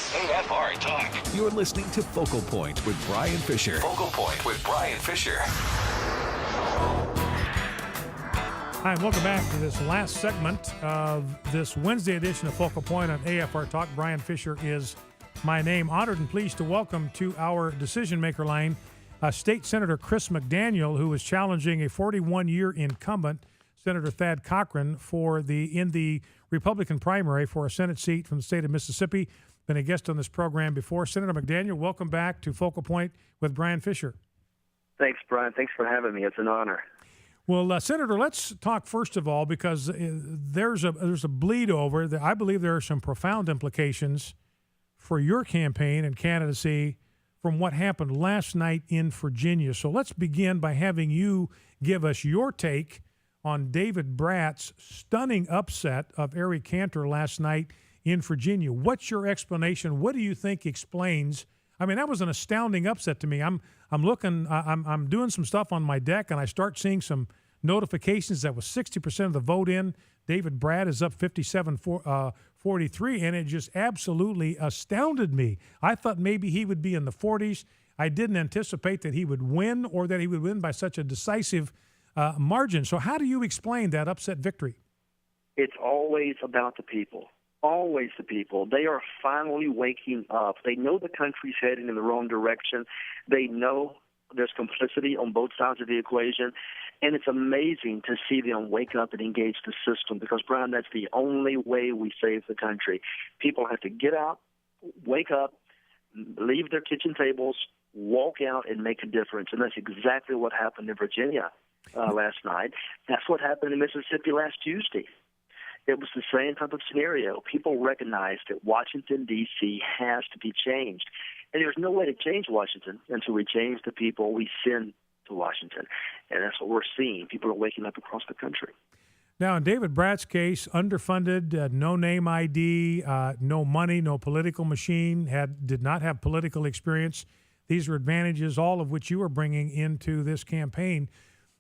AFR Talk. You're listening to Focal Point with Brian Fisher. Focal Point with Brian Fisher. Hi, and welcome back to this last segment of this Wednesday edition of Focal Point on AFR Talk. Brian Fisher is my name. Honored and pleased to welcome to our decision maker line State Senator Chris McDaniel, who is challenging a 41-year incumbent, Senator Thad Cochran, in the Republican primary for a Senate seat from the state of Mississippi. Been a guest on this program before. Senator McDaniel, welcome back to Focal Point with Brian Fisher. Thanks, Brian. Thanks for having me. It's an honor. Well, Senator, let's talk first of all, because there's a bleed over. I believe there are some profound implications for your campaign and candidacy from what happened last night in Virginia. So let's begin by having you give us your take on David Brat's stunning upset of Eric Cantor last night in Virginia. What's your explanation? What do you think explains? I mean, that was an astounding upset to me. I'm doing some stuff on my deck, and I start seeing some notifications that was 60% of the vote in. David Brat is up 57-43, and it just absolutely astounded me. I thought maybe he would be in the 40s. I didn't anticipate that he would win, or that he would win by such a decisive margin. So how do you explain that upset victory? It's always about the people. Always the people. They are finally waking up. They know the country's heading in the wrong direction. They know there's complicity on both sides of the equation. And it's amazing to see them wake up and engage the system because, Brian, that's the only way we save the country. People have to get out, wake up, leave their kitchen tables, walk out and make a difference. And that's exactly what happened in Virginia last night. That's what happened in Mississippi last Tuesday. It was the same type of scenario. People recognized that Washington, D.C. has to be changed. And there's no way to change Washington until we change the people we send to Washington. And that's what we're seeing. People are waking up across the country. Now, in David Brat's case, underfunded, no name ID, no money, no political machine, did not have political experience. These are advantages, all of which you are bringing into this campaign.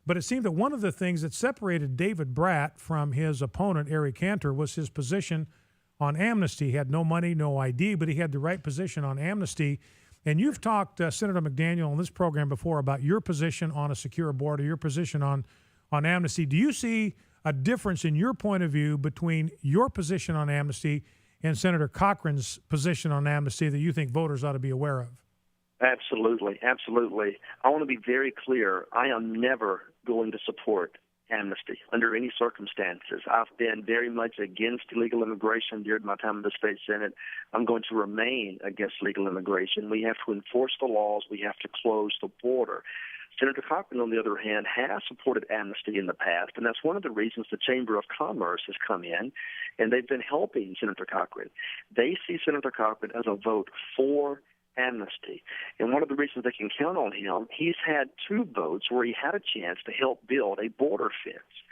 But it seemed that one of the things that separated David Brat from his opponent, Eric Cantor, was his position on amnesty. He had no money, no ID, but he had the right position on amnesty. And you've talked, Senator McDaniel, on this program before about your position on a secure border, your position on amnesty. Do you see a difference in your point of view between your position on amnesty and Senator Cochran's position on amnesty that you think voters ought to be aware of? Absolutely, absolutely. I want to be very clear. I am never going to support amnesty under any circumstances. I've been very much against illegal immigration during my time in the state Senate. I'm going to remain against legal immigration. We have to enforce the laws. We have to close the border. Senator Cochran, on the other hand, has supported amnesty in the past, and that's one of the reasons the Chamber of Commerce has come in, and they've been helping Senator Cochran. They see Senator Cochran as a vote for amnesty. And one of the reasons they can count on him, he's had 2 votes where he had a chance to help build a border fence.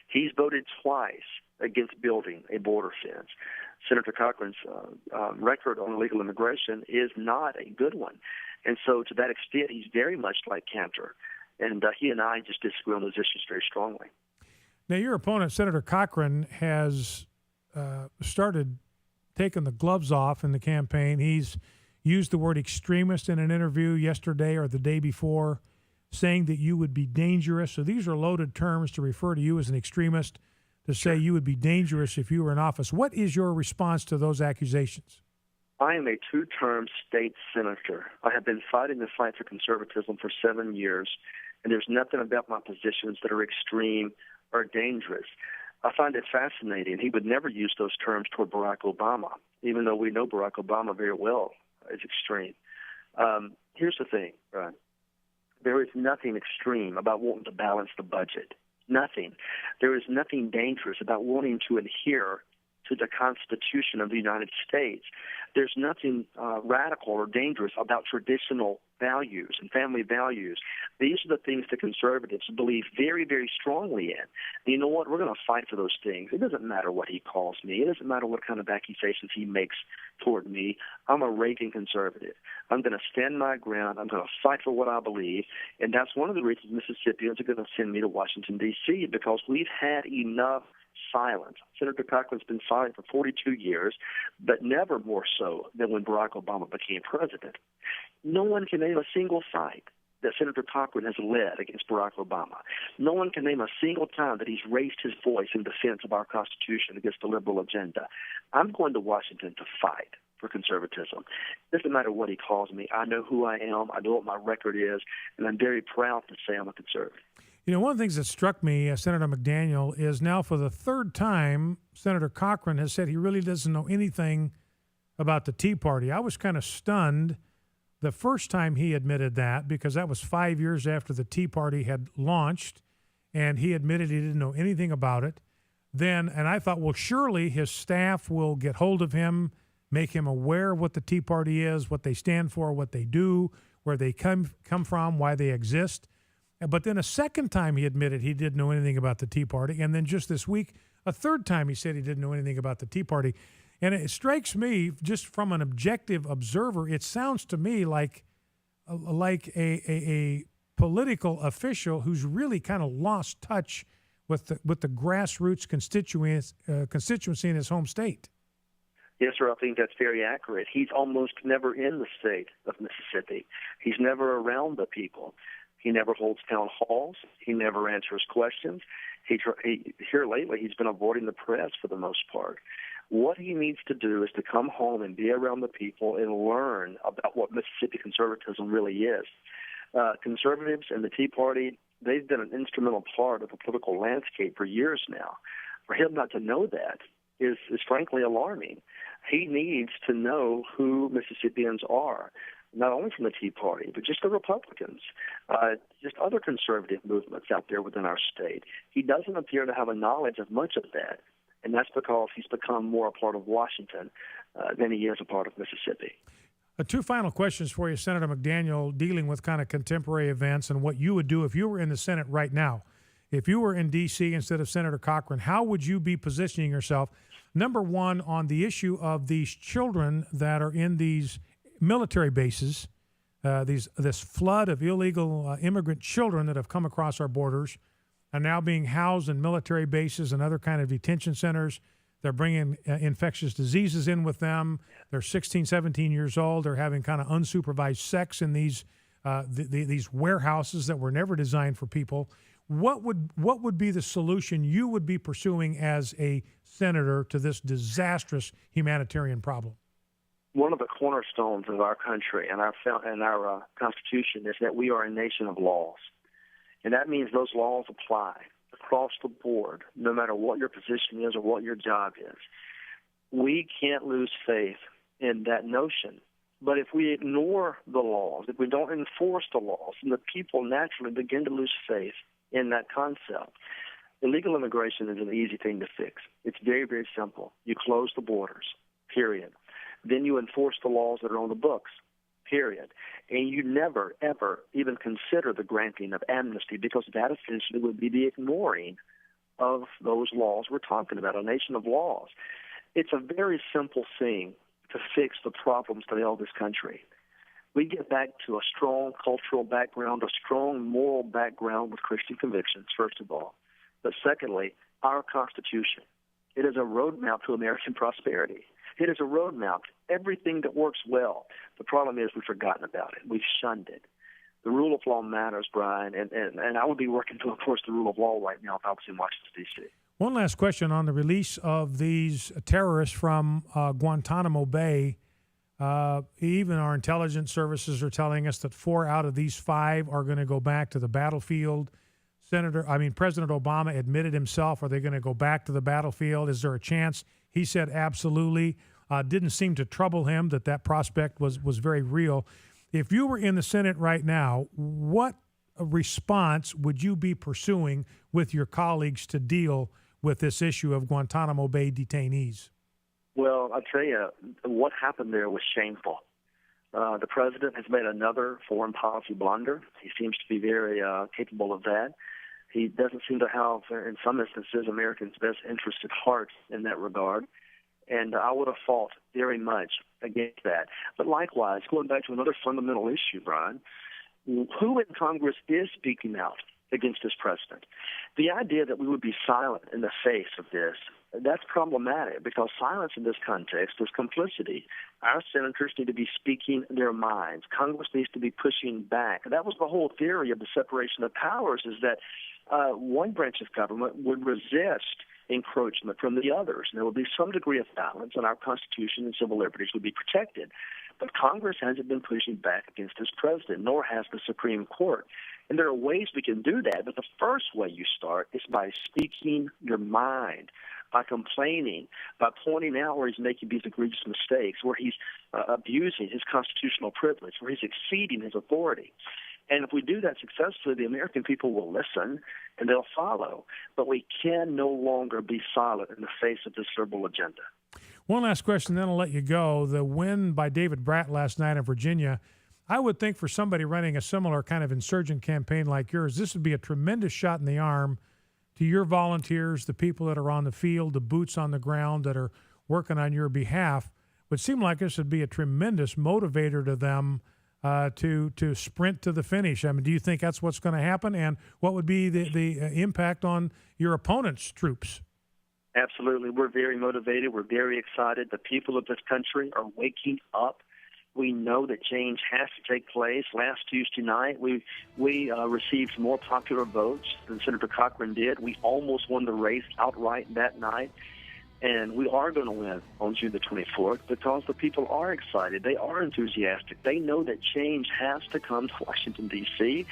He's voted twice against building a border fence. Senator Cochran's record on illegal immigration is not a good one. And so to that extent, he's very much like Cantor. And he and I just disagree on those issues very strongly. Now, your opponent, Senator Cochran, has started taking the gloves off in the campaign. He's used the word extremist in an interview yesterday or the day before, saying that you would be dangerous. So these are loaded terms to refer to you as an extremist, to say you would be dangerous if you were in office. What is your response to those accusations? I am a 2-term state senator. I have been fighting the fight for conservatism for 7 years, and there's nothing about my positions that are extreme or dangerous. I find it fascinating. He would never use those terms toward Barack Obama, even though we know Barack Obama very well is extreme. Here's the thing, right? There is nothing extreme about wanting to balance the budget. Nothing. There is nothing dangerous about wanting to adhere to the Constitution of the United States. There's nothing radical or dangerous about traditional values and family values. These are the things that conservatives believe very, very strongly in. And you know what? We're going to fight for those things. It doesn't matter what he calls me. It doesn't matter what kind of accusations he makes toward me. I'm a raving conservative. I'm going to stand my ground. I'm going to fight for what I believe. And that's one of the reasons Mississippians are going to send me to Washington, D.C., because we've had enough silent. Senator Cochran's been silent for 42 years, but never more so than when Barack Obama became president. No one can name a single fight that Senator Cochran has led against Barack Obama. No one can name a single time that he's raised his voice in defense of our Constitution against the liberal agenda. I'm going to Washington to fight for conservatism. It doesn't matter what he calls me. I know who I am. I know what my record is, and I'm very proud to say I'm a conservative. You know, one of the things that struck me, Senator McDaniel, is now for the third time, Senator Cochran has said he really doesn't know anything about the Tea Party. I was kind of stunned the first time he admitted that, because that was 5 years after the Tea Party had launched, and he admitted he didn't know anything about it. Then, and I thought, well, surely his staff will get hold of him, make him aware of what the Tea Party is, what they stand for, what they do, where they come from, why they exist. But then a second time he admitted he didn't know anything about the Tea Party. And then just this week, a third time he said he didn't know anything about the Tea Party. And it strikes me, just from an objective observer, it sounds to me like a political official who's really kind of lost touch with the grassroots constituency in his home state. Yes, sir, I think that's very accurate. He's almost never in the state of Mississippi. He's never around the people. He never holds town halls. He never answers questions. Here lately, he's been avoiding the press for the most part. What he needs to do is to come home and be around the people and learn about what Mississippi conservatism really is. Conservatives and the Tea Party, they've been an instrumental part of the political landscape for years now. For him not to know that is frankly alarming. He needs to know who Mississippians are, not only from the Tea Party, but just the Republicans, just other conservative movements out there within our state. He doesn't appear to have a knowledge of much of that, and that's because he's become more a part of Washington than he is a part of Mississippi. Two final questions for you, Senator McDaniel, dealing with kind of contemporary events and what you would do if you were in the Senate right now. If you were in D.C. instead of Senator Cochran, how would you be positioning yourself, number one, on the issue of these children that are in these military bases, this flood of illegal immigrant children that have come across our borders, are now being housed in military bases and other kind of detention centers. They're bringing infectious diseases in with them. They're 16, 17 years old. They're having kind of unsupervised sex in these warehouses that were never designed for people. What would be the solution you would be pursuing as a senator to this disastrous humanitarian problem? One of the cornerstones of our country and our Constitution is that we are a nation of laws. And that means those laws apply across the board, no matter what your position is or what your job is. We can't lose faith in that notion. But if we ignore the laws, if we don't enforce the laws, then the people naturally begin to lose faith in that concept. Illegal immigration is an easy thing to fix. It's very, very simple. You close the borders, period. Then you enforce the laws that are on the books, period. And you never, ever even consider the granting of amnesty, because that essentially would be the ignoring of those laws we're talking about, a nation of laws. It's a very simple thing to fix the problems that ail this country. We get back to a strong cultural background, a strong moral background with Christian convictions, first of all. But secondly, our Constitution. It is a roadmap to American prosperity. It is a roadmap to everything that works well. The problem is we've forgotten about it. We've shunned it. The rule of law matters, Brian, and I would be working to enforce the rule of law right now if I was in Washington, D.C. One last question on the release of these terrorists from Guantanamo Bay. Even our intelligence services are telling us that 4 out of these 5 are going to go back to the battlefield. President Obama admitted himself, are they going to go back to the battlefield? Is there a chance? He said absolutely. Didn't seem to trouble him that prospect was very real. If you were in the Senate right now, what response would you be pursuing with your colleagues to deal with this issue of Guantanamo Bay detainees? Well, I'll tell you, what happened there was shameful. The president has made another foreign policy blunder. He seems to be very capable of that. He doesn't seem to have, in some instances, Americans' best interest at heart in that regard. And I would have fought very much against that. But likewise, going back to another fundamental issue, Brian, who in Congress is speaking out against this president. The idea that we would be silent in the face of this, that's problematic, because silence in this context is complicity. Our senators need to be speaking their minds. Congress needs to be pushing back. That was the whole theory of the separation of powers, is that one branch of government would resist encroachment from the others. And there would be some degree of balance, and our Constitution and civil liberties would be protected. But Congress hasn't been pushing back against this president, nor has the Supreme Court. And there are ways we can do that, but the first way you start is by speaking your mind, by complaining, by pointing out where he's making these egregious mistakes, where he's abusing his constitutional privilege, where he's exceeding his authority. And if we do that successfully, the American people will listen and they'll follow. But we can no longer be silent in the face of this liberal agenda. One last question, then I'll let you go. The win by David Brat last night in Virginia, I would think for somebody running a similar kind of insurgent campaign like yours, this would be a tremendous shot in the arm to your volunteers, the people that are on the field, the boots on the ground that are working on your behalf. It would seem like this would be a tremendous motivator to them to sprint to the finish. I mean, do you think that's what's going to happen? And what would be the impact on your opponent's troops? Absolutely. We're very motivated. We're very excited. The people of this country are waking up. We know that change has to take place. Last Tuesday night, we received more popular votes than Senator Cochran did. We almost won the race outright that night. And we are going to win on June the 24th because the people are excited. They are enthusiastic. They know that change has to come to Washington, D.C.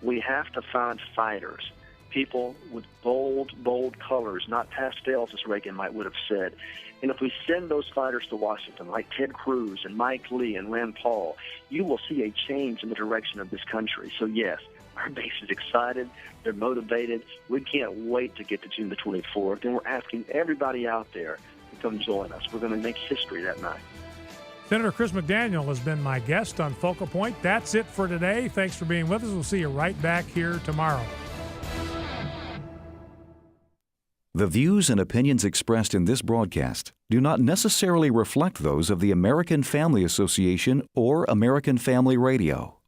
We have to find fighters, people with bold colors, not pastels, as Reagan would have said. And if we send those fighters to Washington, like Ted Cruz and Mike Lee and Rand Paul, you will see a change in the direction of this country. So, yes, our base is excited. They're motivated. We can't wait to get to June the 24th. And we're asking everybody out there to come join us. We're going to make history that night. Senator Chris McDaniel has been my guest on Focal Point. That's it for today. Thanks for being with us. We'll see you right back here tomorrow. The views and opinions expressed in this broadcast do not necessarily reflect those of the American Family Association or American Family Radio.